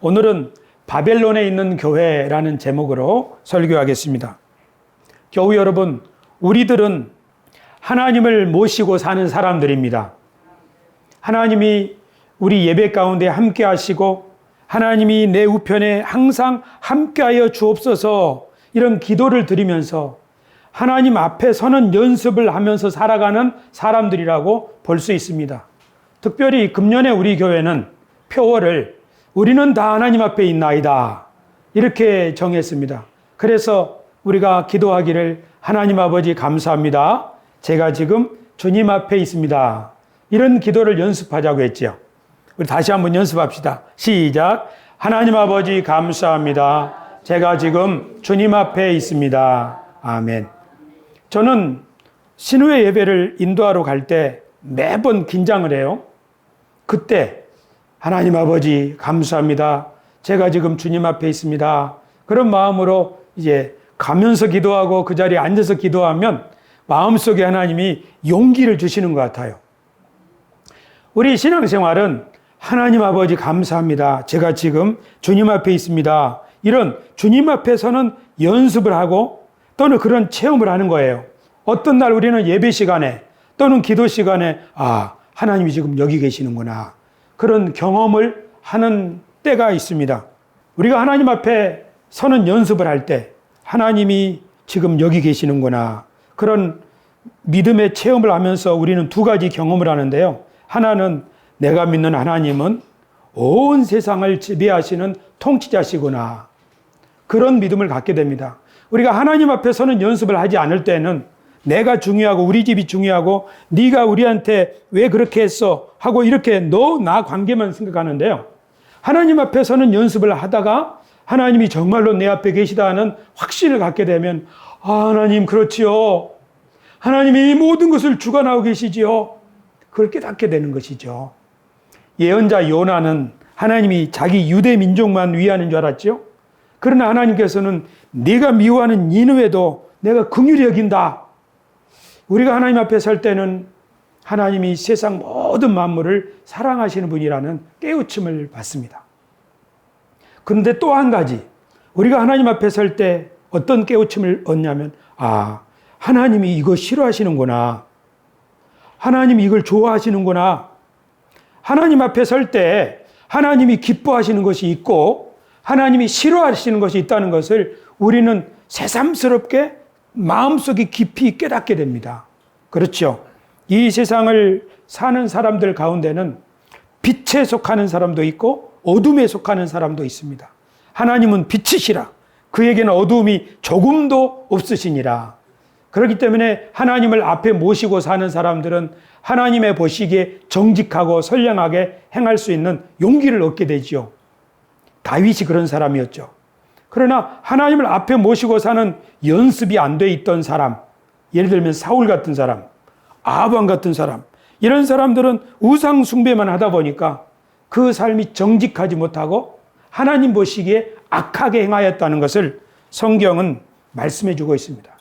오늘은 바벨론에 있는 교회라는 제목으로 설교하겠습니다. 교우 여러분, 우리들은 하나님을 모시고 사는 사람들입니다. 하나님이 우리 예배 가운데 함께 하시고 하나님이 내 우편에 항상 함께하여 주옵소서 이런 기도를 드리면서 하나님 앞에 서는 연습을 하면서 살아가는 사람들이라고 볼 수 있습니다. 특별히 금년에 우리 교회는 표어를 우리는 다 하나님 앞에 있나이다 이렇게 정했습니다. 그래서 우리가 기도하기를 하나님 아버지 감사합니다. 제가 지금 주님 앞에 있습니다. 이런 기도를 연습하자고 했죠. 우리 다시 한번 연습합시다. 시작. 하나님 아버지 감사합니다. 제가 지금 주님 앞에 있습니다. 아멘. 저는 신우회 예배를 인도하러 갈 때 매번 긴장을 해요. 그때 하나님 아버지 감사합니다. 제가 지금 주님 앞에 있습니다. 그런 마음으로 이제 가면서 기도하고 그 자리에 앉아서 기도하면 마음속에 하나님이 용기를 주시는 것 같아요. 우리 신앙생활은 하나님 아버지 감사합니다. 제가 지금 주님 앞에 있습니다. 이런 주님 앞에 서는 연습을 하고 또는 그런 체험을 하는 거예요. 어떤 날 우리는 예배 시간에 또는 기도 시간에 하나님이 지금 여기 계시는구나. 그런 경험을 하는 때가 있습니다. 우리가 하나님 앞에 서는 연습을 할 때 하나님이 지금 여기 계시는구나. 그런 믿음의 체험을 하면서 우리는 두 가지 경험을 하는데요. 하나는 내가 믿는 하나님은 온 세상을 지배하시는 통치자시구나. 그런 믿음을 갖게 됩니다. 우리가 하나님 앞에 서는 연습을 하지 않을 때는 내가 중요하고 우리 집이 중요하고 네가 우리한테 왜 그렇게 했어 하고 이렇게 너 나 관계만 생각하는데요. 하나님 앞에 서는 연습을 하다가 하나님이 정말로 내 앞에 계시다 하는 확신을 갖게 되면 하나님 그렇지요. 하나님이 이 모든 것을 주관하고 계시지요. 그걸 깨닫게 되는 것이죠. 예언자 요나는 하나님이 자기 유대 민족만 위하는 줄 알았죠. 그러나 하나님께서는 네가 미워하는 니느웨도 내가 긍휼히 여긴다. 우리가 하나님 앞에 설 때는 하나님이 세상 모든 만물을 사랑하시는 분이라는 깨우침을 받습니다. 그런데 또 한 가지, 우리가 하나님 앞에 설 때 어떤 깨우침을 얻냐면 하나님이 이거 싫어하시는구나. 하나님이 이걸 좋아하시는구나. 하나님 앞에 설 때 하나님이 기뻐하시는 것이 있고 하나님이 싫어하시는 것이 있다는 것을 우리는 새삼스럽게 마음속에 깊이 깨닫게 됩니다. 그렇죠. 이 세상을 사는 사람들 가운데는 빛에 속하는 사람도 있고 어둠에 속하는 사람도 있습니다. 하나님은 빛이시라. 그에게는 어두움이 조금도 없으시니라. 그렇기 때문에 하나님을 앞에 모시고 사는 사람들은 하나님의 보시기에 정직하고 선량하게 행할 수 있는 용기를 얻게 되지요. 다윗이 그런 사람이었죠. 그러나 하나님을 앞에 모시고 사는 연습이 안 돼 있던 사람, 예를 들면 사울 같은 사람, 아합 같은 사람, 이런 사람들은 우상 숭배만 하다 보니까 그 삶이 정직하지 못하고 하나님 보시기에 악하게 행하였다는 것을 성경은 말씀해 주고 있습니다.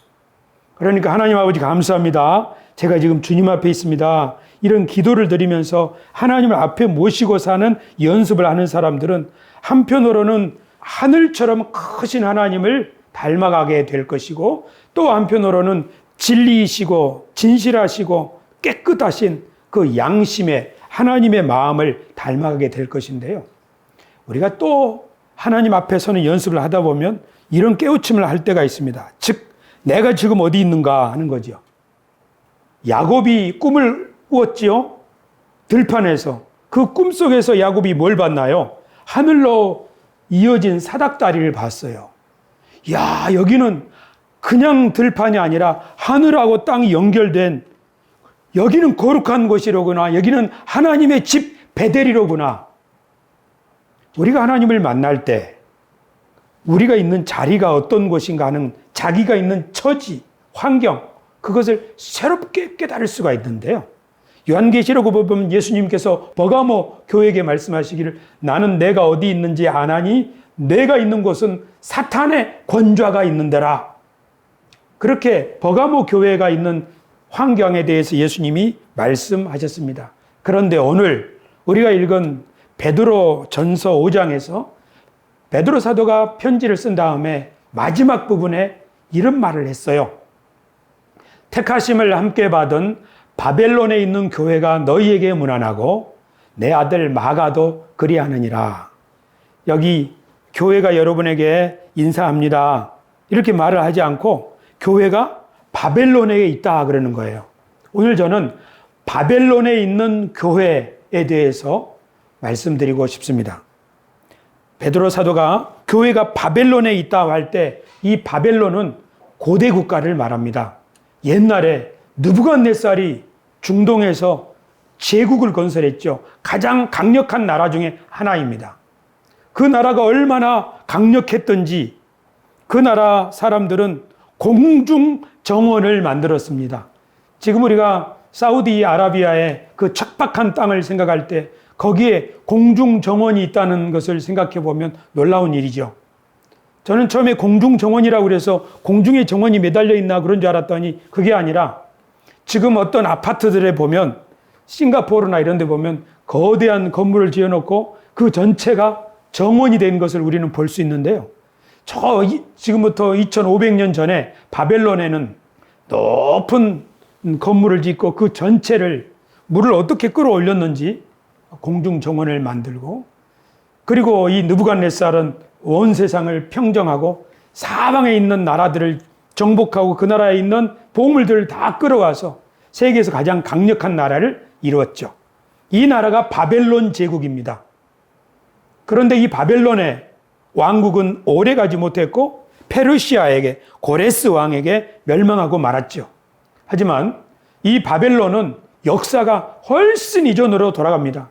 그러니까 하나님 아버지 감사합니다. 제가 지금 주님 앞에 있습니다. 이런 기도를 드리면서 하나님을 앞에 모시고 사는 연습을 하는 사람들은 한편으로는 하늘처럼 크신 하나님을 닮아가게 될 것이고 또 한편으로는 진리이시고 진실하시고 깨끗하신 그 양심의 하나님의 마음을 닮아가게 될 것인데요. 우리가 또 하나님 앞에 서는 연습을 하다 보면 이런 깨우침을 할 때가 있습니다. 즉 내가 지금 어디 있는가 하는 거죠. 야곱이 꿈을 꾸었지요. 들판에서. 그 꿈속에서 야곱이 뭘 봤나요? 하늘로 이어진 사닥다리를 봤어요. 여기는 그냥 들판이 아니라 하늘하고 땅이 연결된 여기는 거룩한 곳이로구나. 여기는 하나님의 집 베델이로구나. 우리가 하나님을 만날 때 우리가 있는 자리가 어떤 곳인가 하는 자기가 있는 처지, 환경, 그것을 새롭게 깨달을 수가 있는데요. 요한계시록 보면 예수님께서 버가모 교회에게 말씀하시기를 나는 내가 어디 있는지 아나니 내가 있는 곳은 사탄의 권좌가 있는 데라. 그렇게 버가모 교회가 있는 환경에 대해서 예수님이 말씀하셨습니다. 그런데 오늘 우리가 읽은 베드로 전서 5장에서 베드로 사도가 편지를 쓴 다음에 마지막 부분에 이런 말을 했어요. 택하심을 함께 받은 바벨론에 있는 교회가 너희에게 문안하고 내 아들 마가도 그리하느니라. 여기 교회가 여러분에게 인사합니다. 이렇게 말을 하지 않고 교회가 바벨론에 있다 그러는 거예요. 오늘 저는 바벨론에 있는 교회에 대해서 말씀드리고 싶습니다. 베드로 사도가 교회가 바벨론에 있다 할 때 이 바벨론은 고대 국가를 말합니다. 옛날에 느부갓네살이 중동에서 제국을 건설했죠. 가장 강력한 나라 중에 하나입니다. 그 나라가 얼마나 강력했던지 그 나라 사람들은 공중 정원을 만들었습니다. 지금 우리가 사우디아라비아의 그 척박한 땅을 생각할 때 거기에 공중 정원이 있다는 것을 생각해 보면 놀라운 일이죠. 저는 처음에 공중 정원이라고 그래서 공중에 정원이 매달려 있나 그런 줄 알았더니 그게 아니라 지금 어떤 아파트들에 보면 싱가포르나 이런 데 보면 거대한 건물을 지어놓고 그 전체가 정원이 된 것을 우리는 볼 수 있는데요. 지금부터 2500년 전에 바벨론에는 높은 건물을 짓고 그 전체를 물을 어떻게 끌어올렸는지 공중 정원을 만들고, 그리고 이 느부갓네살은 온 세상을 평정하고 사방에 있는 나라들을 정복하고 그 나라에 있는 보물들을 다 끌어와서 세계에서 가장 강력한 나라를 이루었죠. 이 나라가 바벨론 제국입니다. 그런데 이 바벨론의 왕국은 오래가지 못했고 페르시아에게, 고레스 왕에게 멸망하고 말았죠. 하지만 이 바벨론은 역사가 훨씬 이전으로 돌아갑니다.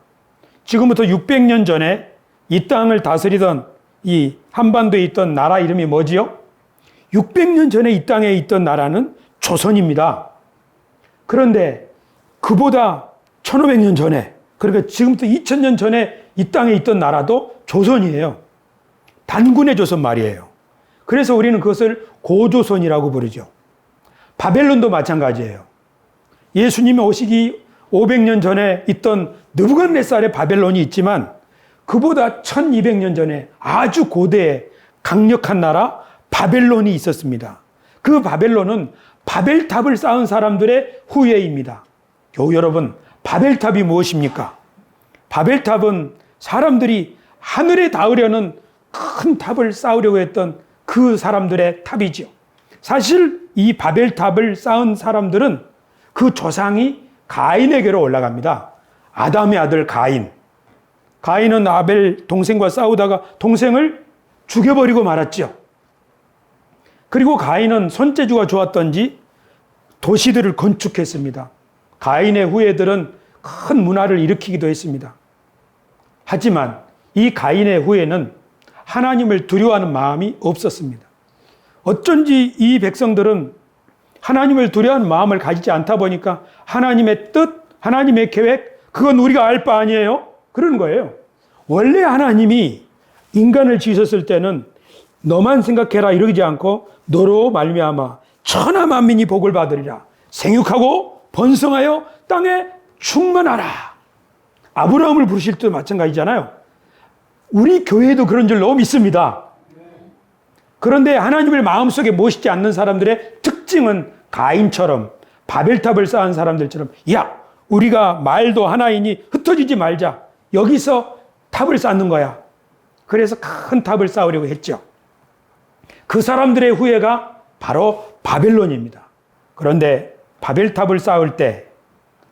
지금부터 600년 전에 이 땅을 다스리던 이 한반도에 있던 나라 이름이 뭐지요? 600년 전에 이 땅에 있던 나라는 조선입니다. 그런데 그보다 1500년 전에, 그러니까 지금부터 2000년 전에 이 땅에 있던 나라도 조선이에요. 단군의 조선 말이에요. 그래서 우리는 그것을 고조선이라고 부르죠. 바벨론도 마찬가지예요. 예수님이 오시기 500년 전에 있던 느부갓네살의 바벨론이 있지만 그보다 1200년 전에 아주 고대의 강력한 나라 바벨론이 있었습니다. 그 바벨론은 바벨탑을 쌓은 사람들의 후예입니다. 교우 여러분, 바벨탑이 무엇입니까? 바벨탑은 사람들이 하늘에 닿으려는 큰 탑을 쌓으려고 했던 그 사람들의 탑이죠. 사실 이 바벨탑을 쌓은 사람들은 그 조상이 가인에게로 올라갑니다. 아담의 아들 가인. 가인은 아벨 동생과 싸우다가 동생을 죽여버리고 말았죠. 그리고 가인은 손재주가 좋았던지 도시들을 건축했습니다. 가인의 후예들은 큰 문화를 일으키기도 했습니다. 하지만 이 가인의 후예는 하나님을 두려워하는 마음이 없었습니다. 어쩐지 이 백성들은 하나님을 두려워하는 마음을 가지지 않다 보니까 하나님의 뜻, 하나님의 계획, 그건 우리가 알 바 아니에요? 그러는 거예요. 원래 하나님이 인간을 지으셨을 때는 너만 생각해라 이러지 않고 너로 말미암아 천하 만민이 복을 받으리라. 생육하고 번성하여 땅에 충만하라. 아브라함을 부르실 때도 마찬가지잖아요. 우리 교회도 그런 줄 너무 믿습니다. 그런데 하나님을 마음속에 모시지 않는 사람들의 특징은 가인처럼 바벨탑을 쌓은 사람들처럼 야, 우리가 말도 하나이니 흩어지지 말자. 여기서 탑을 쌓는 거야. 그래서 큰 탑을 쌓으려고 했죠. 그 사람들의 후예가 바로 바벨론입니다. 그런데 바벨탑을 쌓을 때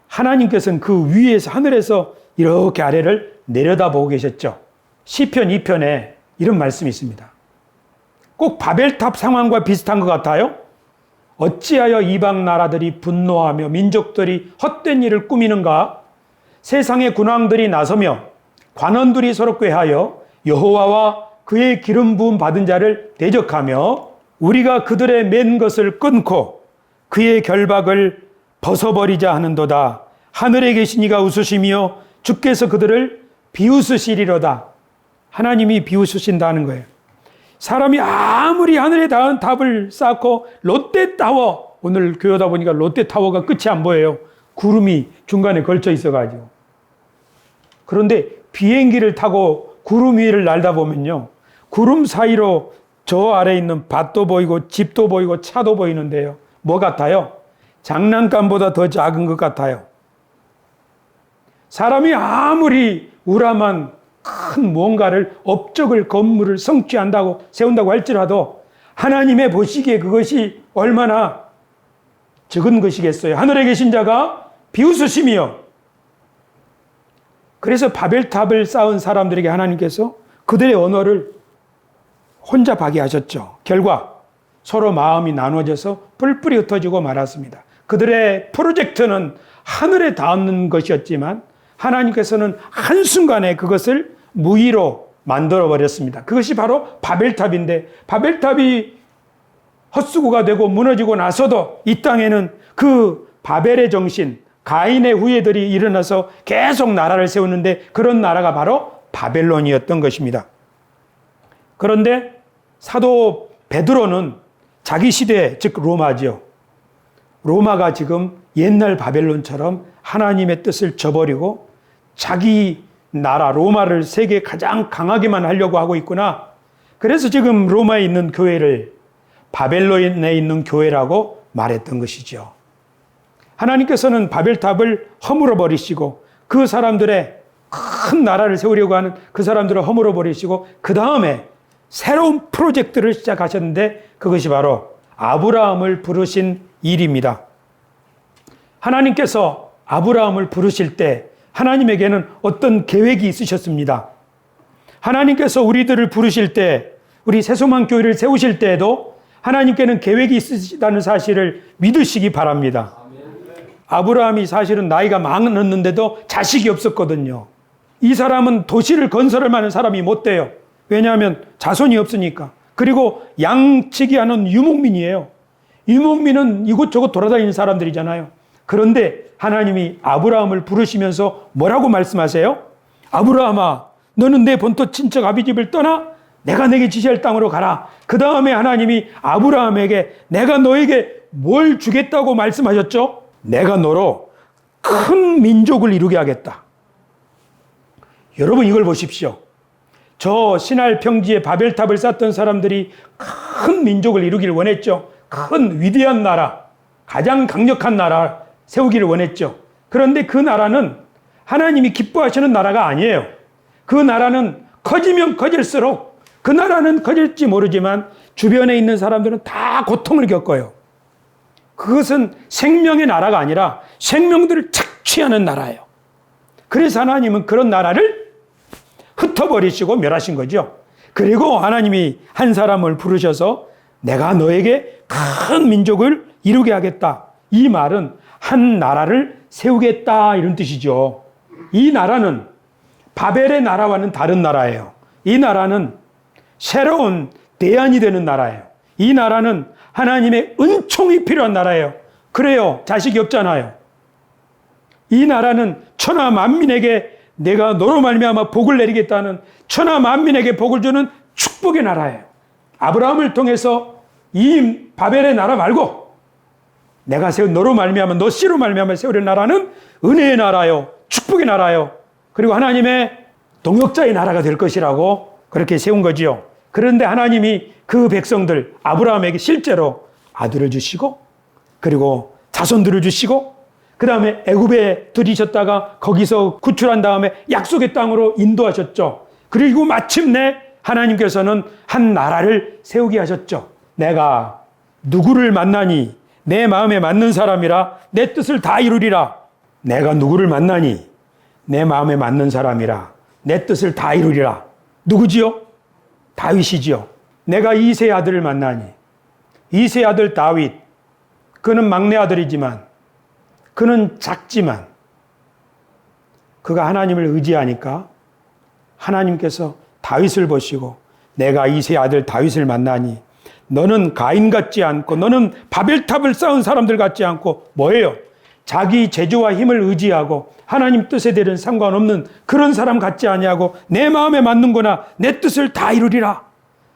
하나님께서는 그 위에서, 하늘에서 이렇게 아래를 내려다보고 계셨죠. 시편 2편에 이런 말씀이 있습니다. 꼭 바벨탑 상황과 비슷한 것 같아요. 어찌하여 이방 나라들이 분노하며 민족들이 헛된 일을 꾸미는가? 세상의 군왕들이 나서며 관원들이 서로 꾀하여 여호와와 그의 기름 부음 받은 자를 대적하며 우리가 그들의 맨 것을 끊고 그의 결박을 벗어버리자 하는도다. 하늘에 계신 이가 웃으시며 주께서 그들을 비웃으시리로다. 하나님이 비웃으신다는 거예요. 사람이 아무리 하늘에 닿은 탑을 쌓고 롯데타워, 오늘 교회 오다 보니까 롯데타워가 끝이 안 보여요. 구름이 중간에 걸쳐 있어가지고. 그런데 비행기를 타고 구름 위를 날다 보면요, 구름 사이로 저 아래 있는 밭도 보이고 집도 보이고 차도 보이는데요. 뭐 같아요? 장난감보다 더 작은 것 같아요. 사람이 아무리 우람한 큰 무언가를 업적을 건물을 성취한다고 세운다고 할지라도 하나님의 보시기에 그것이 얼마나 적은 것이겠어요. 하늘에 계신 자가 비웃으시며. 그래서 바벨탑을 쌓은 사람들에게 하나님께서 그들의 언어를 혼자 파괴하셨죠. 결과 서로 마음이 나눠져서 뿔뿔이 흩어지고 말았습니다. 그들의 프로젝트는 하늘에 닿는 것이었지만 하나님께서는 한순간에 그것을 무의로 만들어버렸습니다. 그것이 바로 바벨탑인데, 바벨탑이 헛수고가 되고 무너지고 나서도 이 땅에는 그 바벨의 정신, 가인의 후예들이 일어나서 계속 나라를 세우는데 그런 나라가 바로 바벨론이었던 것입니다. 그런데 사도 베드로는 자기 시대, 즉 로마지요. 로마가 지금 옛날 바벨론처럼 하나님의 뜻을 저버리고 자기 나라 로마를 세계에 가장 강하게만 하려고 하고 있구나. 그래서 지금 로마에 있는 교회를 바벨론에 있는 교회라고 말했던 것이죠. 하나님께서는 바벨탑을 허물어 버리시고 그 사람들의 큰 나라를 세우려고 하는 그 사람들을 허물어 버리시고 그 다음에 새로운 프로젝트를 시작하셨는데 그것이 바로 아브라함을 부르신 일입니다. 하나님께서 아브라함을 부르실 때 하나님에게는 어떤 계획이 있으셨습니다. 하나님께서 우리들을 부르실 때, 우리 새소망 교회를 세우실 때에도 하나님께는 계획이 있으시다는 사실을 믿으시기 바랍니다. 아브라함이 사실은 나이가 많았는데도 자식이 없었거든요. 이 사람은 도시를 건설할 만한 사람이 못 돼요. 왜냐하면 자손이 없으니까. 그리고 양치기 하는 유목민이에요. 유목민은 이곳저곳 돌아다니는 사람들이잖아요. 그런데 하나님이 아브라함을 부르시면서 뭐라고 말씀하세요? 아브라함아, 너는 내 본토 친척 아비집을 떠나 내가 내게 지시할 땅으로 가라. 그 다음에 하나님이 아브라함에게 내가 너에게 뭘 주겠다고 말씀하셨죠? 내가 너로 큰 민족을 이루게 하겠다. 여러분 이걸 보십시오. 저 시날 평지에 바벨탑을 쌓던 사람들이 큰 민족을 이루기를 원했죠. 큰 위대한 나라, 가장 강력한 나라 세우기를 원했죠. 그런데 그 나라는 하나님이 기뻐하시는 나라가 아니에요. 그 나라는 커지면 커질수록 그 나라는 커질지 모르지만 주변에 있는 사람들은 다 고통을 겪어요. 그것은 생명의 나라가 아니라 생명들을 착취하는 나라예요. 그래서 하나님은 그런 나라를 흩어버리시고 멸하신 거죠. 그리고 하나님이 한 사람을 부르셔서 내가 너에게 큰 민족을 이루게 하겠다. 이 말은 한 나라를 세우겠다 이런 뜻이죠. 이 나라는 바벨의 나라와는 다른 나라예요. 이 나라는 새로운 대안이 되는 나라예요. 이 나라는 하나님의 은총이 필요한 나라예요. 그래요. 자식이 없잖아요. 이 나라는 천하 만민에게 내가 너로 말미암아 복을 내리겠다는 천하 만민에게 복을 주는 축복의 나라예요. 아브라함을 통해서 이 바벨의 나라 말고 내가 세운 너로 말미암아 너 씨로 말미암아 세우는 나라는 은혜의 나라요. 축복의 나라요. 그리고 하나님의 동역자의 나라가 될 것이라고 그렇게 세운 거지요. 그런데 하나님이 그 백성들 아브라함에게 실제로 아들을 주시고 그리고 자손들을 주시고 그 다음에 애굽에 들이셨다가 거기서 구출한 다음에 약속의 땅으로 인도하셨죠. 그리고 마침내 하나님께서는 한 나라를 세우게 하셨죠. 내가 누구를 만나니 내 마음에 맞는 사람이라 내 뜻을 다 이루리라. 내가 누구를 만나니 내 마음에 맞는 사람이라 내 뜻을 다 이루리라. 누구지요? 다윗이지요. 내가 이새의 아들을 만나니 이새의 아들 다윗, 그는 막내 아들이지만 그는 작지만 그가 하나님을 의지하니까 하나님께서 다윗을 보시고 내가 이새의 아들 다윗을 만나니 너는 가인 같지 않고 너는 바벨탑을 쌓은 사람들 같지 않고 뭐예요? 자기 재주와 힘을 의지하고 하나님 뜻에 대한 상관없는 그런 사람 같지 아니하고 내 마음에 맞는구나. 내 뜻을 다 이루리라.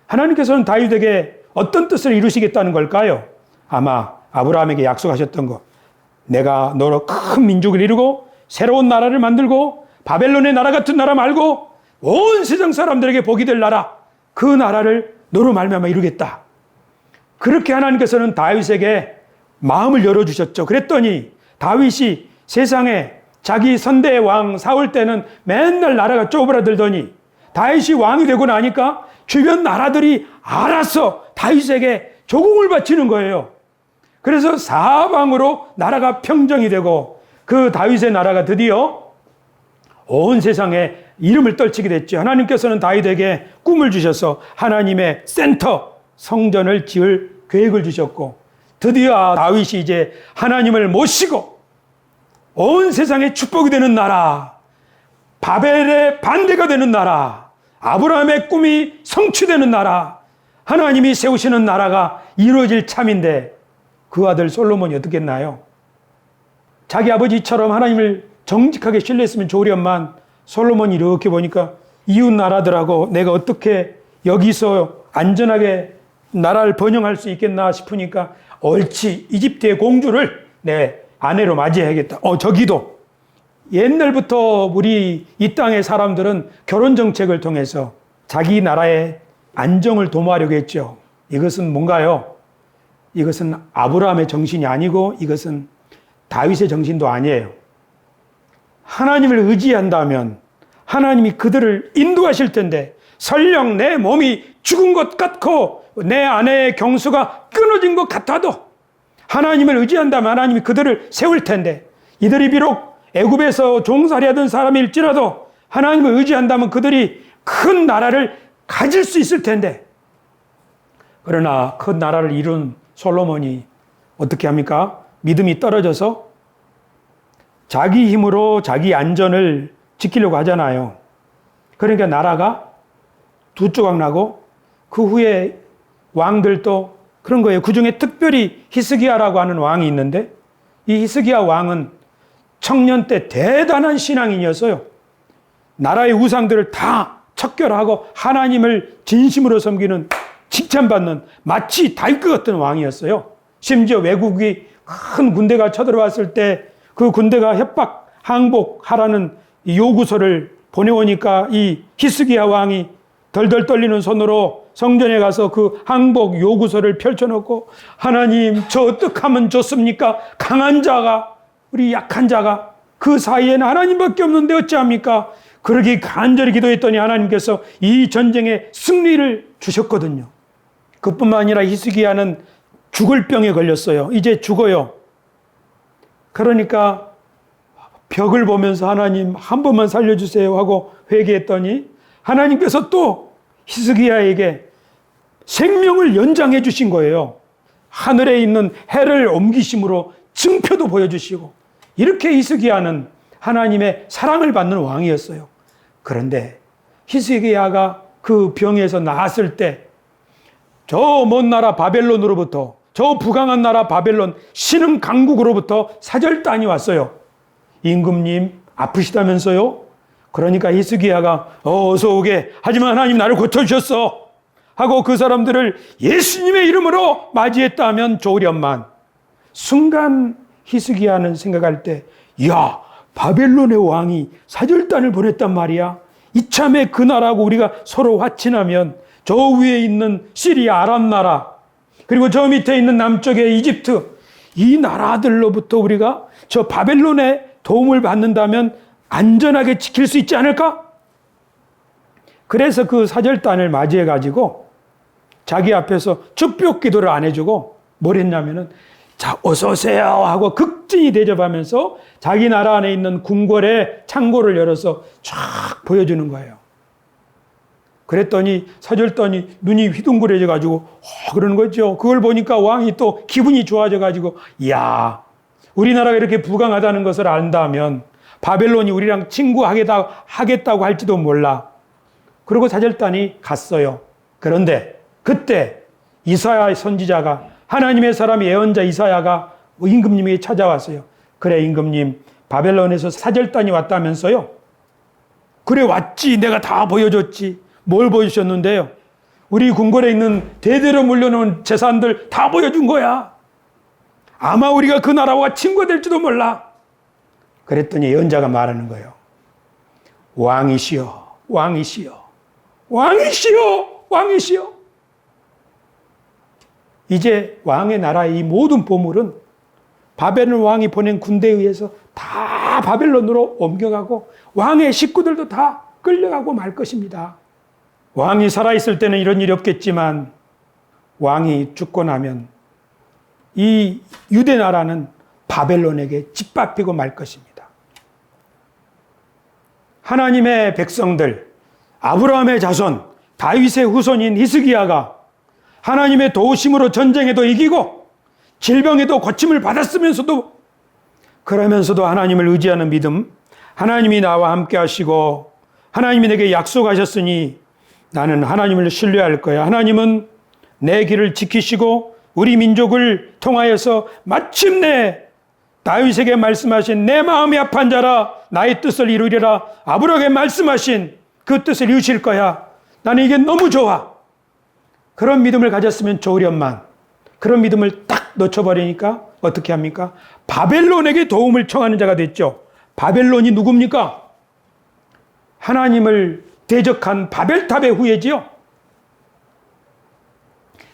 하나님께서는 다윗에게 어떤 뜻을 이루시겠다는 걸까요? 아마 아브라함에게 약속하셨던 것. 내가 너로 큰 민족을 이루고 새로운 나라를 만들고 바벨론의 나라 같은 나라 말고 온 세상 사람들에게 복이 될 나라. 그 나라를 너로 말미암아 이루겠다. 그렇게 하나님께서는 다윗에게 마음을 열어주셨죠. 그랬더니 다윗이 세상에 자기 선대 왕 사울 때는 맨날 나라가 쪼그라들더니 다윗이 왕이 되고 나니까 주변 나라들이 알아서 다윗에게 조공을 바치는 거예요. 그래서 사방으로 나라가 평정이 되고 그 다윗의 나라가 드디어 온 세상에 이름을 떨치게 됐죠. 하나님께서는 다윗에게 꿈을 주셔서 하나님의 센터 성전을 지을 계획을 주셨고 드디어 다윗이 이제 하나님을 모시고 온 세상에 축복이 되는 나라, 바벨의 반대가 되는 나라, 아브라함의 꿈이 성취되는 나라, 하나님이 세우시는 나라가 이루어질 참인데 그 아들 솔로몬이 어떻겠나요? 자기 아버지처럼 하나님을 정직하게 신뢰했으면 좋으련만 솔로몬이 이렇게 보니까 이웃 나라들하고 내가 어떻게 여기서 안전하게 나라를 번영할 수 있겠나 싶으니까 옳지, 이집트의 공주를 내 아내로 맞이해야겠다. 저기도 옛날부터 우리 이 땅의 사람들은 결혼 정책을 통해서 자기 나라의 안정을 도모하려고 했죠. 이것은 뭔가요? 이것은 아브라함의 정신이 아니고 이것은 다윗의 정신도 아니에요. 하나님을 의지한다면 하나님이 그들을 인도하실 텐데 설령 내 몸이 죽은 것 같고 내 아내의 경수가 끊어진 것 같아도 하나님을 의지한다면 하나님이 그들을 세울 텐데 이들이 비록 애굽에서 종살이하던 사람일지라도 하나님을 의지한다면 그들이 큰 나라를 가질 수 있을 텐데 그러나 큰 나라를 이룬 솔로몬이 어떻게 합니까? 믿음이 떨어져서 자기 힘으로 자기 안전을 지키려고 하잖아요. 그러니까 나라가 두 조각 나고 그 후에 왕들도 그런 거예요. 그 중에 특별히 히스기야라고 하는 왕이 있는데 이 히스기야 왕은 청년 때 대단한 신앙인이었어요. 나라의 우상들을 다 척결하고 하나님을 진심으로 섬기는 칭찬받는 마치 다윗 같은 왕이었어요. 심지어 외국이 큰 군대가 쳐들어왔을 때 그 군대가 협박 항복하라는 요구서를 보내오니까 이 히스기야 왕이 덜덜 떨리는 손으로 성전에 가서 그 항복 요구서를 펼쳐놓고 하나님 저 어떡하면 좋습니까? 강한 자가 우리 약한 자가 그 사이에는 하나님밖에 없는데 어찌합니까? 그러기 간절히 기도했더니 하나님께서 이 전쟁에 승리를 주셨거든요. 그뿐만 아니라 히스기야는 죽을 병에 걸렸어요. 이제 죽어요. 그러니까 벽을 보면서 하나님 한 번만 살려주세요 하고 회개했더니 하나님께서 또 히스기야에게 생명을 연장해 주신 거예요. 하늘에 있는 해를 옮기심으로 증표도 보여주시고 이렇게 히스기야는 하나님의 사랑을 받는 왕이었어요. 그런데 히스기야가 그 병에서 나았을 때 저 먼 나라 바벨론으로부터 저 부강한 나라 바벨론 신흥 강국으로부터 사절단이 왔어요. 임금님 아프시다면서요? 그러니까 히스기야가 어서 오게 하지만 하나님 나를 고쳐주셨어 하고 그 사람들을 예수님의 이름으로 맞이했다면 좋으련만 순간 히스기야는 생각할 때 야 바벨론의 왕이 사절단을 보냈단 말이야. 이참에 그 나라하고 우리가 서로 화친하면 저 위에 있는 시리아 아람 나라 그리고 저 밑에 있는 남쪽의 이집트 이 나라들로부터 우리가 저 바벨론의 도움을 받는다면 안전하게 지킬 수 있지 않을까? 그래서 그 사절단을 맞이해 가지고 자기 앞에서 축복 기도를 안 해주고 뭘 했냐면은 자 어서 오세요 하고 극진히 대접하면서 자기 나라 안에 있는 궁궐의 창고를 열어서 쫙 보여주는 거예요. 그랬더니 사절단이 눈이 휘둥그레져 가지고 그러는 거죠. 그걸 보니까 왕이 또 기분이 좋아져 가지고 이야 우리나라가 이렇게 부강하다는 것을 안다면 바벨론이 우리랑 친구하겠다고 할지도 몰라. 그리고 사절단이 갔어요. 그런데 그때 이사야 선지자가 하나님의 사람 예언자 이사야가 임금님에게 찾아왔어요. 그래 임금님 바벨론에서 사절단이 왔다면서요? 그래 왔지. 내가 다 보여줬지. 뭘 보여주셨는데요? 우리 궁궐에 있는 대대로 물려놓은 재산들 다 보여준 거야. 아마 우리가 그 나라와 친구가 될지도 몰라. 그랬더니 예언자가 말하는 거예요. 왕이시여, 왕이시여, 왕이시여, 왕이시여. 이제 왕의 나라의 이 모든 보물은 바벨론 왕이 보낸 군대에 의해서 다 바벨론으로 옮겨가고 왕의 식구들도 다 끌려가고 말 것입니다. 왕이 살아있을 때는 이런 일이 없겠지만 왕이 죽고 나면 이 유대 나라는 바벨론에게 짓밟히고 말 것입니다. 하나님의 백성들, 아브라함의 자손, 다윗의 후손인 히스기야가 하나님의 도우심으로 전쟁에도 이기고 질병에도 고침을 받았으면서도 그러면서도 하나님을 의지하는 믿음, 하나님이 나와 함께 하시고 하나님이 내게 약속하셨으니 나는 하나님을 신뢰할 거야. 하나님은 내 길을 지키시고 우리 민족을 통하여서 마침내 다윗에게 말씀하신 내 마음이 합한 자라 나의 뜻을 이루리라. 아브라함에게 말씀하신 그 뜻을 이루실 거야. 나는 이게 너무 좋아. 그런 믿음을 가졌으면 좋으련만 그런 믿음을 딱 놓쳐버리니까 어떻게 합니까? 바벨론에게 도움을 청하는 자가 됐죠. 바벨론이 누굽니까? 하나님을 대적한 바벨탑의 후예지요.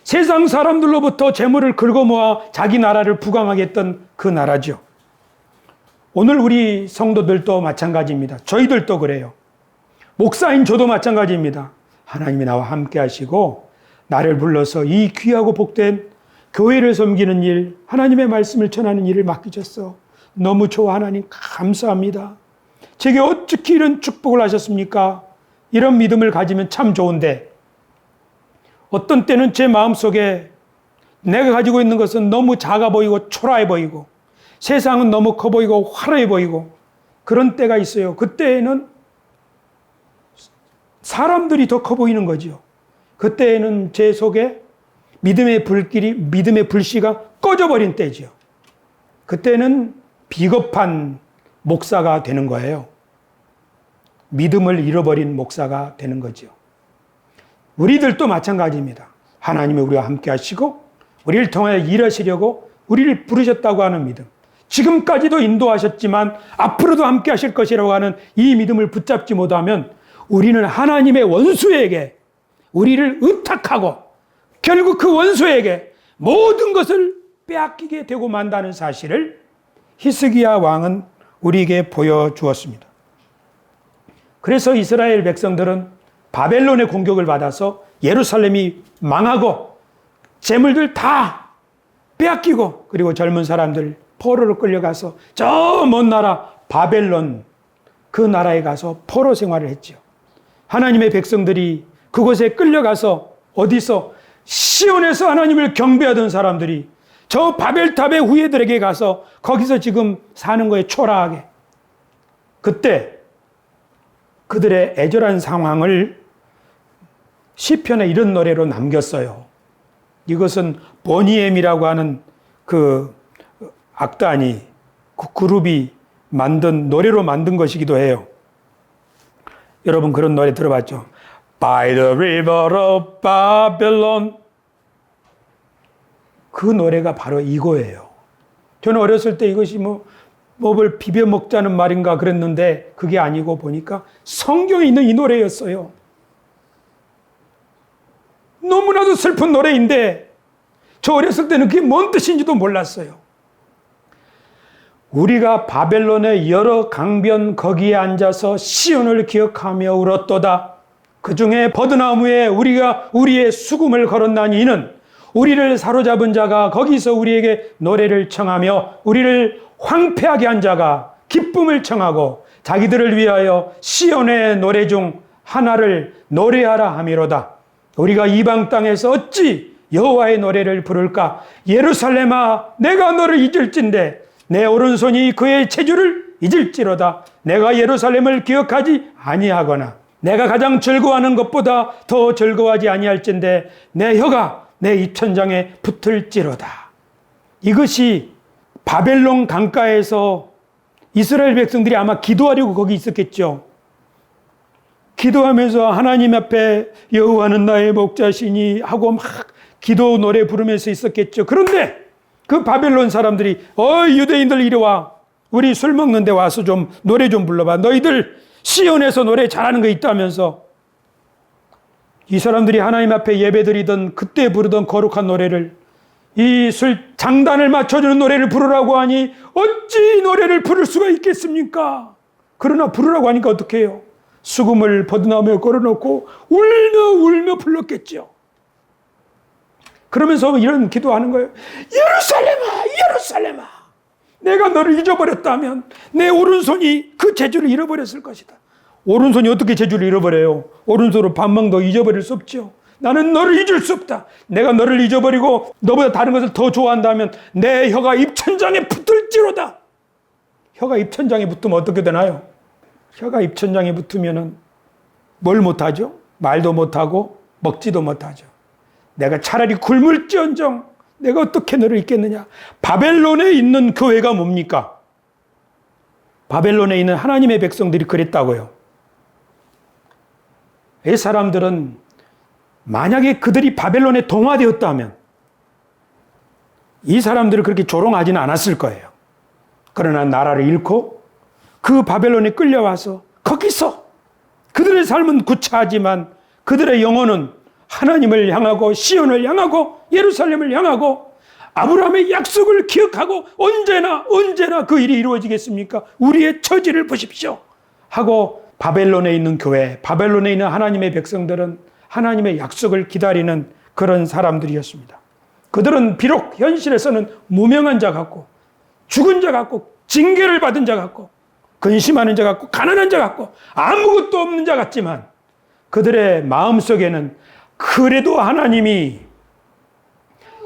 세상 사람들로부터 재물을 긁어모아 자기 나라를 부강하게 했던 그 나라죠. 오늘 우리 성도들도 마찬가지입니다. 저희들도 그래요. 목사인 저도 마찬가지입니다. 하나님이 나와 함께 하시고 나를 불러서 이 귀하고 복된 교회를 섬기는 일, 하나님의 말씀을 전하는 일을 맡기셨어. 너무 좋아. 하나님 감사합니다. 제게 어떻게 이런 축복을 하셨습니까? 이런 믿음을 가지면 참 좋은데 어떤 때는 제 마음속에 내가 가지고 있는 것은 너무 작아 보이고 초라해 보이고 세상은 너무 커 보이고 화려해 보이고 그런 때가 있어요. 그때에는 사람들이 더 커 보이는 거죠. 그때에는 제 속에 믿음의 불길이, 믿음의 불씨가 꺼져버린 때죠. 그때는 비겁한 목사가 되는 거예요. 믿음을 잃어버린 목사가 되는 거죠. 우리들도 마찬가지입니다. 하나님이 우리와 함께 하시고 우리를 통하여 일하시려고 우리를 부르셨다고 하는 믿음. 지금까지도 인도하셨지만 앞으로도 함께 하실 것이라고 하는 이 믿음을 붙잡지 못하면 우리는 하나님의 원수에게 우리를 의탁하고 결국 그 원수에게 모든 것을 빼앗기게 되고 만다는 사실을 히스기야 왕은 우리에게 보여주었습니다. 그래서 이스라엘 백성들은 바벨론의 공격을 받아서 예루살렘이 망하고 재물들 다 빼앗기고 그리고 젊은 사람들 포로로 끌려가서 저 먼 나라 바벨론 그 나라에 가서 포로 생활을 했죠. 하나님의 백성들이 그곳에 끌려가서 어디서 시온에서 하나님을 경배하던 사람들이 저 바벨탑의 후예들에게 가서 거기서 지금 사는 거에 초라하게 그때 그들의 애절한 상황을 시편에 이런 노래로 남겼어요. 이것은 보니엠이라고 하는 그 악단이 그 그룹이 만든 노래로 만든 것이기도 해요. 여러분 그런 노래 들어봤죠? By the river of Babylon. 그 노래가 바로 이거예요. 저는 어렸을 때 이것이 뭘 비벼 먹자는 말인가 그랬는데 그게 아니고 보니까 성경에 있는 이 노래였어요. 너무나도 슬픈 노래인데 저 어렸을 때는 그게 뭔 뜻인지도 몰랐어요. 우리가 바벨론의 여러 강변 거기에 앉아서 시온을 기억하며 울었도다. 그 중에 버드나무에 우리가 우리의 수금을 걸었나니 이는 우리를 사로잡은 자가 거기서 우리에게 노래를 청하며 우리를 황폐하게 한 자가 기쁨을 청하고 자기들을 위하여 시온의 노래 중 하나를 노래하라 함이로다. 우리가 이방 땅에서 어찌 여호와의 노래를 부를까? 예루살렘아 내가 너를 잊을진대 내 오른손이 그의 체주를 잊을지로다. 내가 예루살렘을 기억하지 아니하거나 내가 가장 즐거워하는 것보다 더 즐거워하지 아니할진대 내 혀가 내 입천장에 붙을지로다. 이것이 바벨론 강가에서 이스라엘 백성들이 아마 기도하려고 거기 있었겠죠. 기도하면서 하나님 앞에 여호와는 나의 목자시니 하고 막 기도 노래 부르면서 있었겠죠. 그런데 그 바벨론 사람들이 유대인들 이리 와. 우리 술 먹는데 와서 좀 노래 좀 불러봐. 너희들 시온에서 노래 잘하는 거 있다면서 이 사람들이 하나님 앞에 예배드리던 그때 부르던 거룩한 노래를, 이 장단을 맞춰주는 노래를 부르라고 하니 어찌 이 노래를 부를 수가 있겠습니까? 그러나 부르라고 하니까 어떻게 해요? 수금을 버드나무에 걸어놓고 울며 불렀겠죠. 그러면서 이런 기도하는 거예요. 예루살렘아, 예루살렘아, 내가 너를 잊어버렸다면 내 오른손이 그 재주를 잃어버렸을 것이다. 오른손이 어떻게 재주를 잃어버려요? 오른손으로 반망도 잊어버릴 수 없죠. 나는 너를 잊을 수 없다. 내가 너를 잊어버리고 너보다 다른 것을 더 좋아한다면 내 혀가 입천장에 붙을지로다. 혀가 입천장에 붙으면 어떻게 되나요? 혀가 입천장에 붙으면 뭘 못하죠? 말도 못하고 먹지도 못하죠. 내가 차라리 굶을지언정 내가 어떻게 너를 잊겠느냐. 바벨론에 있는 교회가 뭡니까? 바벨론에 있는 하나님의 백성들이 그랬다고요. 이 사람들은 만약에 그들이 바벨론에 동화되었다면 이 사람들을 그렇게 조롱하지는 않았을 거예요. 그러나 나라를 잃고 그 바벨론에 끌려와서 거기서 그들의 삶은 구차하지만 그들의 영혼은 하나님을 향하고 시온을 향하고 예루살렘을 향하고 아브라함의 약속을 기억하고 언제나 그 일이 이루어지겠습니까? 우리의 처지를 보십시오 하고 바벨론에 있는 교회, 바벨론에 있는 하나님의 백성들은 하나님의 약속을 기다리는 그런 사람들이었습니다. 그들은 비록 현실에서는 무명한 자 같고 죽은 자 같고 징계를 받은 자 같고 근심하는 자 같고 가난한 자 같고 아무것도 없는 자 같지만 그들의 마음속에는 그래도 하나님이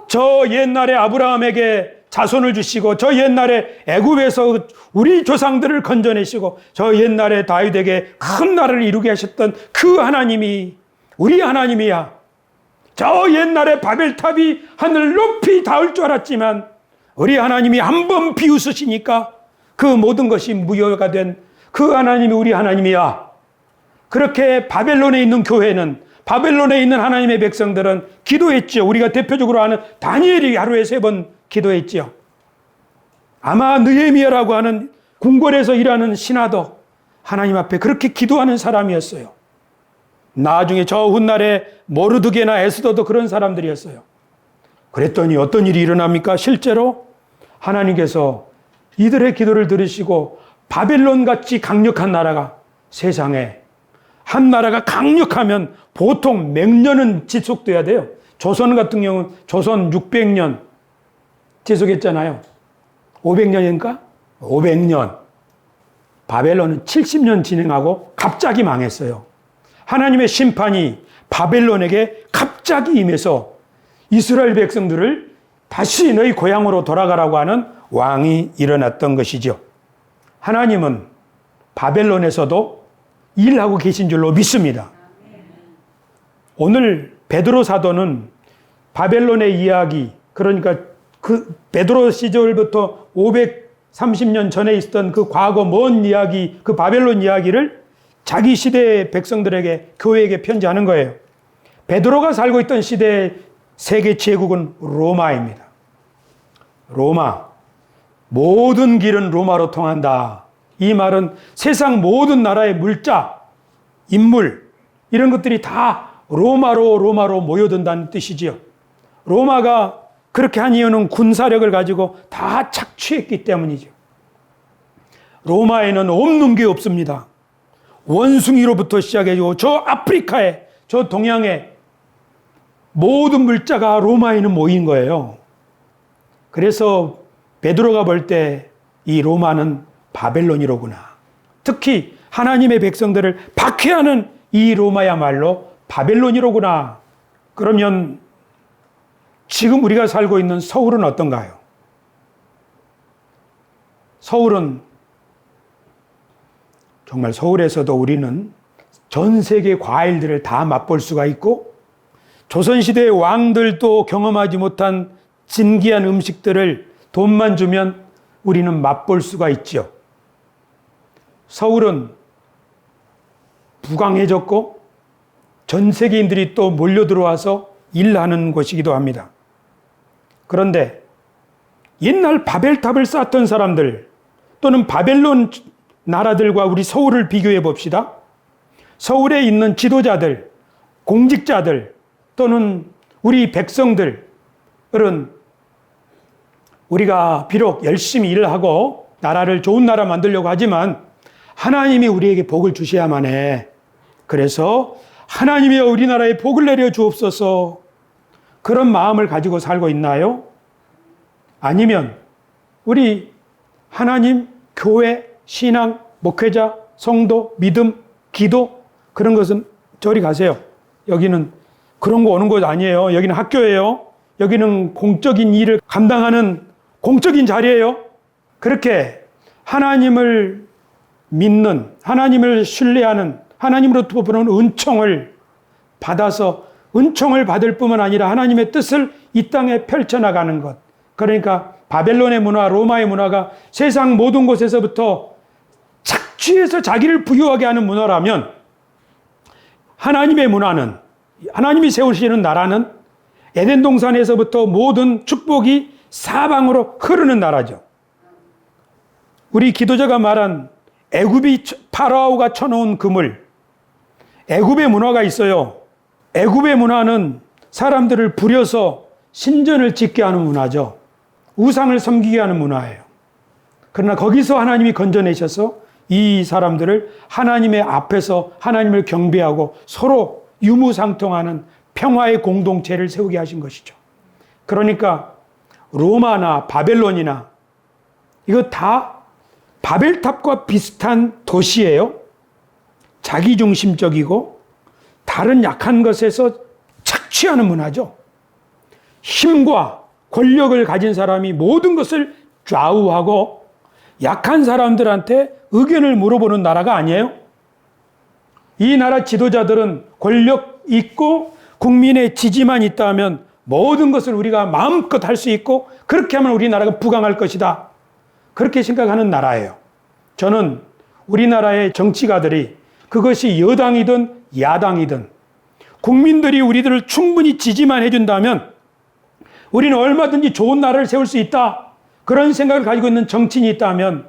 저 옛날에 아브라함에게 자손을 주시고 저 옛날에 애굽에서 우리 조상들을 건져내시고 저 옛날에 다윗에게 큰 나라를 이루게 하셨던 그 하나님이 우리 하나님이야. 저 옛날에 바벨탑이 하늘 높이 닿을 줄 알았지만 우리 하나님이 한 번 비웃으시니까 그 모든 것이 무효가 된 그 하나님이 우리 하나님이야. 그렇게 바벨론에 있는 교회는, 바벨론에 있는 하나님의 백성들은 기도했죠. 우리가 대표적으로 아는 다니엘이 하루에 3번 기도했죠. 아마 느헤미야라고 하는 궁궐에서 일하는 신하도 하나님 앞에 그렇게 기도하는 사람이었어요. 나중에 저 훗날에 모르드게나 에스더도 그런 사람들이었어요. 그랬더니 어떤 일이 일어납니까? 실제로 하나님께서 이들의 기도를 들으시고 바벨론같이 강력한 나라가 세상에, 한 나라가 강력하면 보통 몇 년은 지속돼야 돼요. 조선 같은 경우는 조선 600년 지속했잖아요. 500년인가? 500년. 바벨론은 70년 진행하고 갑자기 망했어요. 하나님의 심판이 바벨론에게 갑자기 임해서 이스라엘 백성들을 다시 너희 고향으로 돌아가라고 하는 왕이 일어났던 것이죠. 하나님은 바벨론에서도 일하고 계신 줄로 믿습니다. 오늘 베드로 사도는 바벨론의 이야기, 그러니까 그 베드로 시절부터 530년 전에 있었던 그 과거 먼 이야기, 그 바벨론 이야기를 자기 시대의 백성들에게, 교회에게 편지하는 거예요. 베드로가 살고 있던 시대의 세계 제국은 로마입니다. 로마. 모든 길은 로마로 통한다. 이 말은 세상 모든 나라의 물자, 인물, 이런 것들이 다 로마로 모여든다는 뜻이지요. 로마가 그렇게 한 이유는 군사력을 가지고 다 착취했기 때문이죠. 로마에는 없는 게 없습니다. 원숭이로부터 시작해서 저 아프리카에, 저 동양에 모든 물자가 로마에는 모인 거예요. 그래서 베드로가 볼 때 이 로마는 바벨론이로구나. 특히 하나님의 백성들을 박해하는 이 로마야말로 바벨론이로구나. 그러면 지금 우리가 살고 있는 서울은 어떤가요? 서울은 정말 서울에서도 우리는 전 세계 과일들을 다 맛볼 수가 있고 조선시대의 왕들도 경험하지 못한 진귀한 음식들을 돈만 주면 우리는 맛볼 수가 있죠. 서울은 부강해졌고 전 세계인들이 또 몰려 들어와서 일하는 곳이기도 합니다. 그런데 옛날 바벨탑을 쌓았던 사람들 또는 바벨론 나라들과 우리 서울을 비교해 봅시다. 서울에 있는 지도자들 공직자들 또는 우리 백성들은 우리가 비록 열심히 일을 하고 나라를 좋은 나라 만들려고 하지만 하나님이 우리에게 복을 주셔야만 해. 그래서 하나님이여 우리나라에 복을 내려 주옵소서. 그런 마음을 가지고 살고 있나요? 아니면 우리 하나님, 교회, 신앙, 목회자, 성도, 믿음, 기도 그런 것은 저리 가세요. 여기는 그런 거 오는 곳 아니에요. 여기는 학교예요. 여기는 공적인 일을 감당하는 공적인 자리예요. 그렇게 하나님을 믿는, 하나님을 신뢰하는, 하나님으로부터 보는 은총을 받아서 은총을 받을 뿐만 아니라 하나님의 뜻을 이 땅에 펼쳐나가는 것. 그러니까 바벨론의 문화, 로마의 문화가 세상 모든 곳에서부터 착취해서 자기를 부유하게 하는 문화라면 하나님의 문화는, 하나님이 세우시는 나라는 에덴 동산에서부터 모든 축복이 사방으로 흐르는 나라죠. 우리 기도자가 말한 애굽이 파라오가 쳐놓은 그물, 애굽의 문화가 있어요. 애굽의 문화는 사람들을 부려서 신전을 짓게 하는 문화죠. 우상을 섬기게 하는 문화예요. 그러나 거기서 하나님이 건져내셔서 이 사람들을 하나님의 앞에서 하나님을 경배하고 서로 유무상통하는 평화의 공동체를 세우게 하신 것이죠. 그러니까 로마나 바벨론이나 이거 다 바벨탑과 비슷한 도시예요. 자기중심적이고 다른 약한 것에서 착취하는 문화죠. 힘과 권력을 가진 사람이 모든 것을 좌우하고 약한 사람들한테 의견을 물어보는 나라가 아니에요. 이 나라 지도자들은 권력 있고 국민의 지지만 있다면 모든 것을 우리가 마음껏 할 수 있고 그렇게 하면 우리나라가 부강할 것이다. 그렇게 생각하는 나라예요. 저는 우리나라의 정치가들이 그것이 여당이든 야당이든 국민들이 우리들을 충분히 지지만 해준다면 우리는 얼마든지 좋은 나라를 세울 수 있다. 그런 생각을 가지고 있는 정치인이 있다면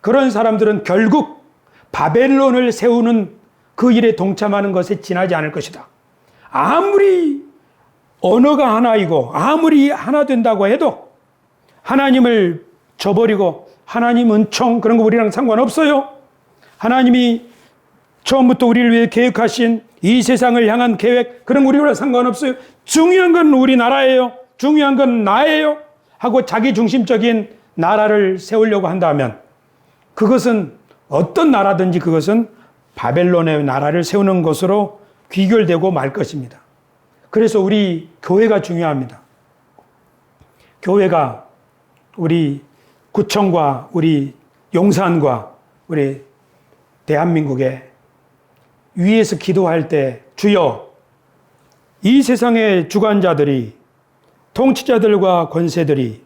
그런 사람들은 결국 바벨론을 세우는 그 일에 동참하는 것에 지나지 않을 것이다. 아무리 언어가 하나이고 아무리 하나 된다고 해도 하나님을 저버리고 하나님 은총 그런 거 우리랑 상관없어요. 하나님이 처음부터 우리를 위해 계획하신 이 세상을 향한 계획 그런 거 우리랑 상관없어요. 중요한 건 우리나라예요. 중요한 건 나예요. 하고 자기 중심적인 나라를 세우려고 한다면 그것은 어떤 나라든지 그것은 바벨론의 나라를 세우는 것으로 귀결되고 말 것입니다. 그래서 우리 교회가 중요합니다. 교회가 우리 구청과 우리 용산과 우리 대한민국에 위에서 기도할 때 주여 이 세상의 주관자들이 통치자들과 권세들이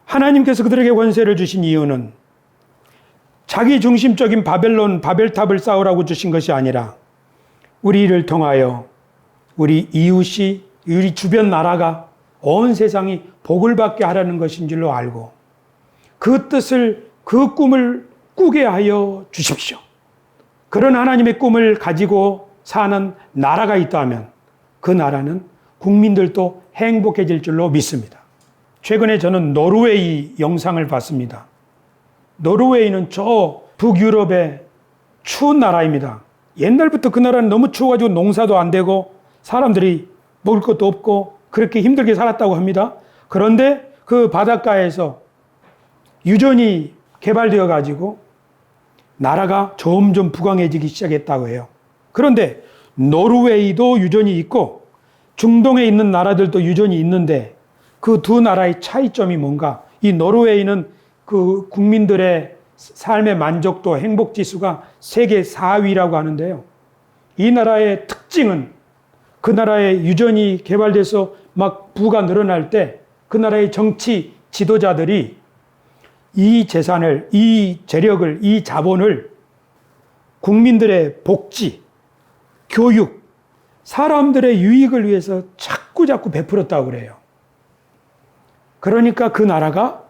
하나님께서 그들에게 권세를 주신 이유는 자기 중심적인 바벨탑을 쌓으라고 주신 것이 아니라 우리를 통하여 우리 이웃이 우리 주변 나라가 온 세상이 복을 받게 하라는 것인 줄로 알고 그 뜻을 그 꿈을 꾸게 하여 주십시오. 그런 하나님의 꿈을 가지고 사는 나라가 있다면 그 나라는 국민들도 행복해질 줄로 믿습니다. 최근에 저는 노르웨이 영상을 봤습니다. 노르웨이는 저 북유럽의 추운 나라입니다. 옛날부터 그 나라는 너무 추워가지고 농사도 안 되고 사람들이 먹을 것도 없고 그렇게 힘들게 살았다고 합니다. 그런데 그 바닷가에서 유전이 개발되어 가지고 나라가 점점 부강해지기 시작했다고 해요. 그런데 노르웨이도 유전이 있고 중동에 있는 나라들도 유전이 있는데 그 두 나라의 차이점이 뭔가? 이 노르웨이는 그 국민들의 삶의 만족도, 행복 지수가 세계 4위라고 하는데요. 이 나라의 특징은 그 나라의 유전이 개발돼서 막 부가 늘어날 때 그 나라의 정치 지도자들이 이 재산을, 이 재력을, 이 자본을 국민들의 복지, 교육, 사람들의 유익을 위해서 자꾸 베풀었다고 그래요. 그러니까 그 나라가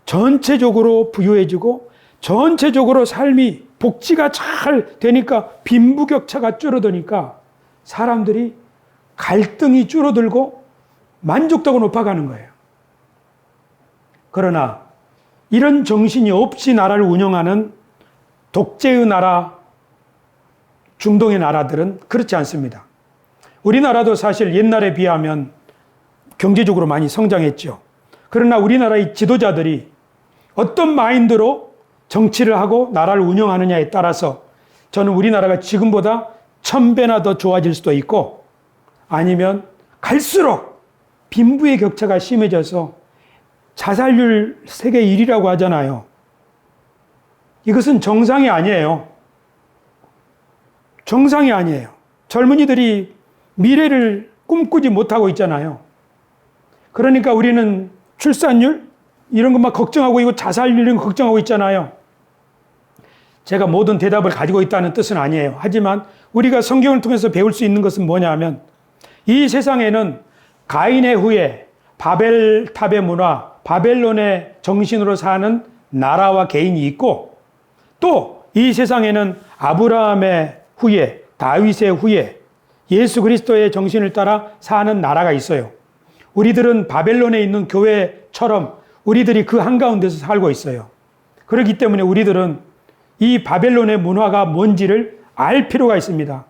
전체적으로 부유해지고 전체적으로 삶이 복지가 잘 되니까 빈부격차가 줄어드니까 사람들이 갈등이 줄어들고 만족도가 높아가는 거예요. 그러나 이런 정신이 없이 나라를 운영하는 독재의 나라, 중동의 나라들은 그렇지 않습니다. 우리나라도 사실 옛날에 비하면 경제적으로 많이 성장했죠. 그러나 우리나라의 지도자들이 어떤 마인드로 정치를 하고 나라를 운영하느냐에 따라서 저는 우리나라가 지금보다 1000배나 더 좋아질 수도 있고, 아니면 갈수록 빈부의 격차가 심해져서 자살률 세계 1위라고 하잖아요. 이것은 정상이 아니에요. 정상이 아니에요. 젊은이들이 미래를 꿈꾸지 못하고 있잖아요. 그러니까 우리는 출산율 이런 것만 걱정하고 있고 자살률 이런 거 걱정하고 있잖아요. 제가 모든 대답을 가지고 있다는 뜻은 아니에요. 하지만 우리가 성경을 통해서 배울 수 있는 것은 뭐냐 하면, 이 세상에는 가인의 후예, 바벨탑의 문화, 바벨론의 정신으로 사는 나라와 개인이 있고, 또 이 세상에는 아브라함의 후예, 다윗의 후예, 예수 그리스도의 정신을 따라 사는 나라가 있어요. 우리들은 바벨론에 있는 교회처럼 우리들이 그 한가운데서 살고 있어요. 그렇기 때문에 우리들은 이 바벨론의 문화가 뭔지를 알 필요가 있습니다.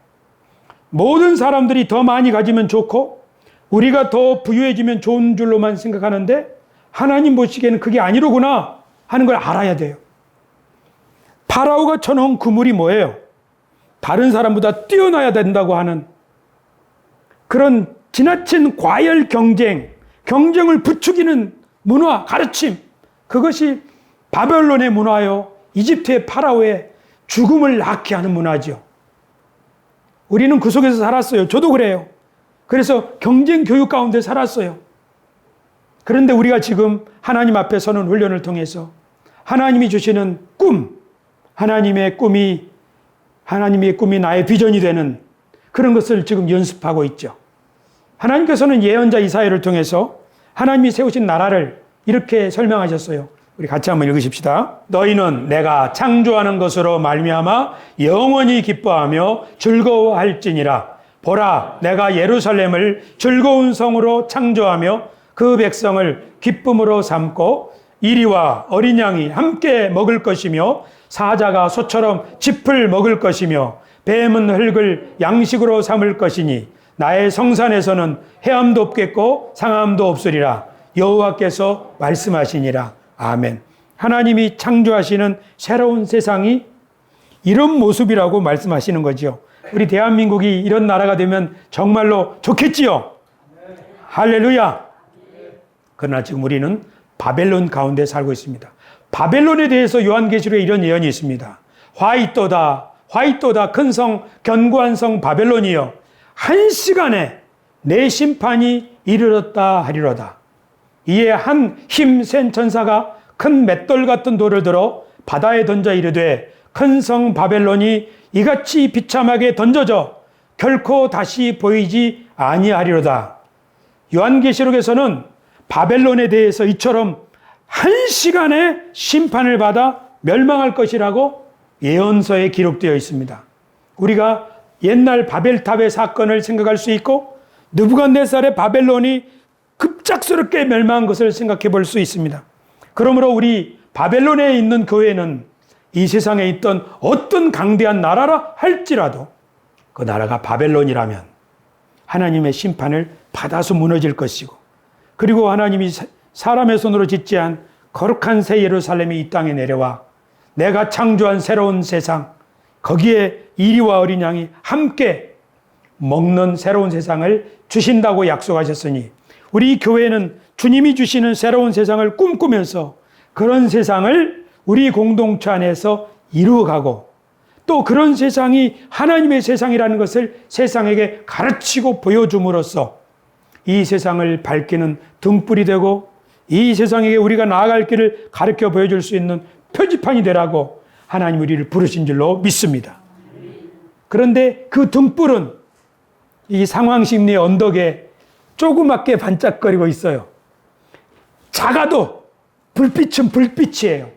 모든 사람들이 더 많이 가지면 좋고 우리가 더 부유해지면 좋은 줄로만 생각하는데, 하나님 보시기에는 그게 아니로구나 하는 걸 알아야 돼요. 파라오가 쳐놓은 그물이 뭐예요? 다른 사람보다 뛰어나야 된다고 하는 그런 지나친 과열 경쟁을 부추기는 문화, 가르침, 그것이 바벨론의 문화요, 이집트의 파라오의 죽음을 낳게 하는 문화죠. 우리는 그 속에서 살았어요. 저도 그래요. 그래서 경쟁 교육 가운데 살았어요. 그런데 우리가 지금 하나님 앞에 서는 훈련을 통해서 하나님이 주시는 꿈, 하나님의 꿈이 나의 비전이 되는 그런 것을 지금 연습하고 있죠. 하나님께서는 예언자 이사야를 통해서 하나님이 세우신 나라를 이렇게 설명하셨어요. 우리 같이 한번 읽으십시다. 너희는 내가 창조하는 것으로 말미암아 영원히 기뻐하며 즐거워할지니라. 보라, 내가 예루살렘을 즐거운 성으로 창조하며 그 백성을 기쁨으로 삼고 이리와 어린 양이 함께 먹을 것이며 사자가 소처럼 짚을 먹을 것이며 뱀은 흙을 양식으로 삼을 것이니 나의 성산에서는 해함도 없겠고 상함도 없으리라. 여호와께서 말씀하시니라. 아멘. 하나님이 창조하시는 새로운 세상이 이런 모습이라고 말씀하시는 거죠. 우리 대한민국이 이런 나라가 되면 정말로 좋겠지요. 할렐루야. 그러나 지금 우리는 바벨론 가운데 살고 있습니다. 바벨론에 대해서 요한계시록에 이런 예언이 있습니다. 화이또다 큰 성 견고한 성 바벨론이여, 한 시간에 내 심판이 이르렀다 하리로다. 이에 한 힘센 천사가 큰 맷돌 같은 돌을 들어 바다에 던져 이르되, 큰 성 바벨론이 이같이 비참하게 던져져 결코 다시 보이지 아니하리로다. 요한계시록에서는 바벨론에 대해서 이처럼 한 시간에 심판을 받아 멸망할 것이라고 예언서에 기록되어 있습니다. 우리가 옛날 바벨탑의 사건을 생각할 수 있고 느부갓네살의 바벨론이 급작스럽게 멸망한 것을 생각해 볼 수 있습니다. 그러므로 우리 바벨론에 있는 교회는 이 세상에 있던 어떤 강대한 나라라 할지라도 그 나라가 바벨론이라면 하나님의 심판을 받아서 무너질 것이고, 그리고 하나님이 사람의 손으로 짓지 않은 거룩한 새 예루살렘이 이 땅에 내려와 내가 창조한 새로운 세상, 거기에 이리와 어린 양이 함께 먹는 새로운 세상을 주신다고 약속하셨으니, 우리 교회는 주님이 주시는 새로운 세상을 꿈꾸면서 그런 세상을 우리 공동체 안에서 이루어가고, 또 그런 세상이 하나님의 세상이라는 것을 세상에게 가르치고 보여줌으로써 이 세상을 밝히는 등불이 되고 이 세상에게 우리가 나아갈 길을 가르쳐 보여줄 수 있는 표지판이 되라고 하나님 우리를 부르신 줄로 믿습니다. 그런데 그 등불은 이 상황심리의 언덕에 조그맣게 반짝거리고 있어요. 작아도 불빛은 불빛이에요.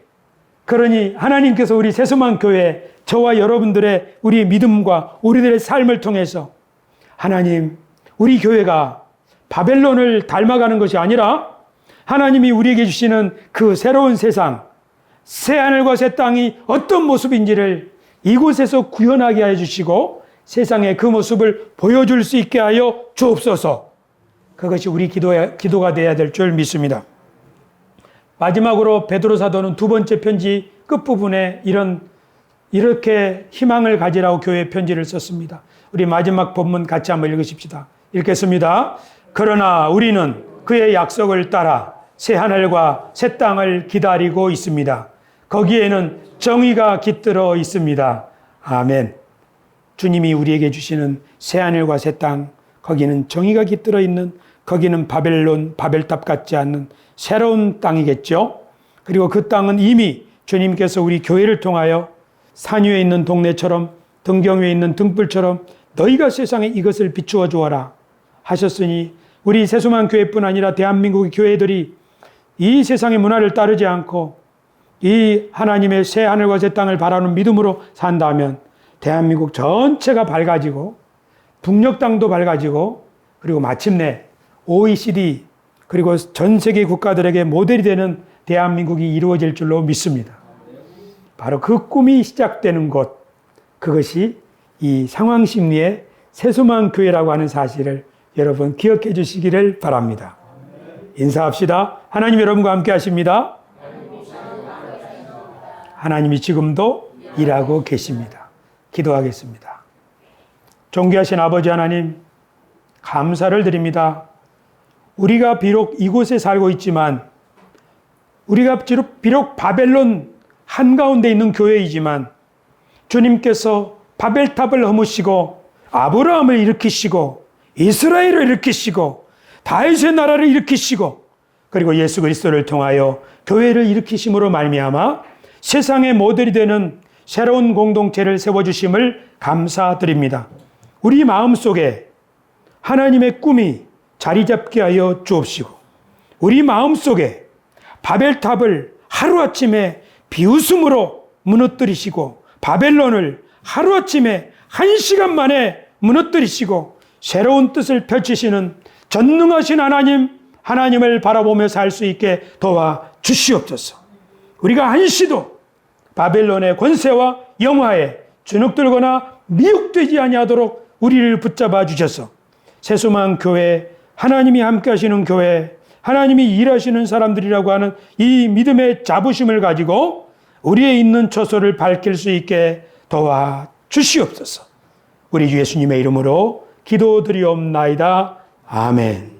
그러니 하나님께서 우리 새소망 교회, 저와 여러분들의 우리 믿음과 우리들의 삶을 통해서 하나님, 우리 교회가 바벨론을 닮아가는 것이 아니라 하나님이 우리에게 주시는 그 새로운 세상, 새 하늘과 새 땅이 어떤 모습인지를 이곳에서 구현하게 해주시고 세상에 그 모습을 보여줄 수 있게 하여 주옵소서. 그것이 우리 기도가 되어야 될 줄 믿습니다. 마지막으로 베드로 사도는 두 번째 편지 끝부분에 이렇게 희망을 가지라고 교회 편지를 썼습니다. 우리 마지막 본문 같이 한번 읽으십시다. 읽겠습니다. 그러나 우리는 그의 약속을 따라 새 하늘과 새 땅을 기다리고 있습니다. 거기에는 정의가 깃들어 있습니다. 아멘. 주님이 우리에게 주시는 새 하늘과 새 땅, 거기는 정의가 깃들어 있는, 거기는 바벨론, 바벨탑 같지 않는 새로운 땅이겠죠. 그리고 그 땅은 이미 주님께서 우리 교회를 통하여 산 위에 있는 동네처럼 등경 위에 있는 등불처럼 너희가 세상에 이것을 비추어 주어라 하셨으니 우리 세수만 교회뿐 아니라 대한민국의 교회들이 이 세상의 문화를 따르지 않고 이 하나님의 새 하늘과 새 땅을 바라는 믿음으로 산다면 대한민국 전체가 밝아지고 북녘 땅도 밝아지고 그리고 마침내 OECD 그리고 전 세계 국가들에게 모델이 되는 대한민국이 이루어질 줄로 믿습니다. 바로 그 꿈이 시작되는 곳, 그것이 이 상황심리의 세수만 교회라고 하는 사실을 여러분 기억해 주시기를 바랍니다. 인사합시다. 하나님 여러분과 함께 하십니다. 하나님이 지금도 일하고 계십니다. 기도하겠습니다. 존귀하신 아버지 하나님, 감사를 드립니다. 우리가 비록 이곳에 살고 있지만, 우리가 비록 바벨론 한가운데 있는 교회이지만, 주님께서 바벨탑을 허무시고, 아브라함을 일으키시고, 이스라엘을 일으키시고, 다윗의 나라를 일으키시고, 그리고 예수 그리스도를 통하여 교회를 일으키심으로 말미암아 세상의 모델이 되는 새로운 공동체를 세워주심을 감사드립니다. 우리 마음속에 하나님의 꿈이 자리 잡게 하여 주옵시고 우리 마음속에 바벨탑을 하루아침에 비웃음으로 무너뜨리시고 바벨론을 하루아침에 1시간 만에 무너뜨리시고 새로운 뜻을 펼치시는 전능하신 하나님을 바라보며 살 수 있게 도와 주시옵소서. 우리가 한시도 바벨론의 권세와 영화에 주눅들거나 미혹되지 아니하도록 우리를 붙잡아 주셔서 세수만 교회, 하나님이 함께 하시는 교회, 하나님이 일하시는 사람들이라고 하는 이 믿음의 자부심을 가지고 우리의 있는 처소를 밝힐 수 있게 도와 주시옵소서. 우리 주 예수님의 이름으로 기도드리옵나이다. 아멘.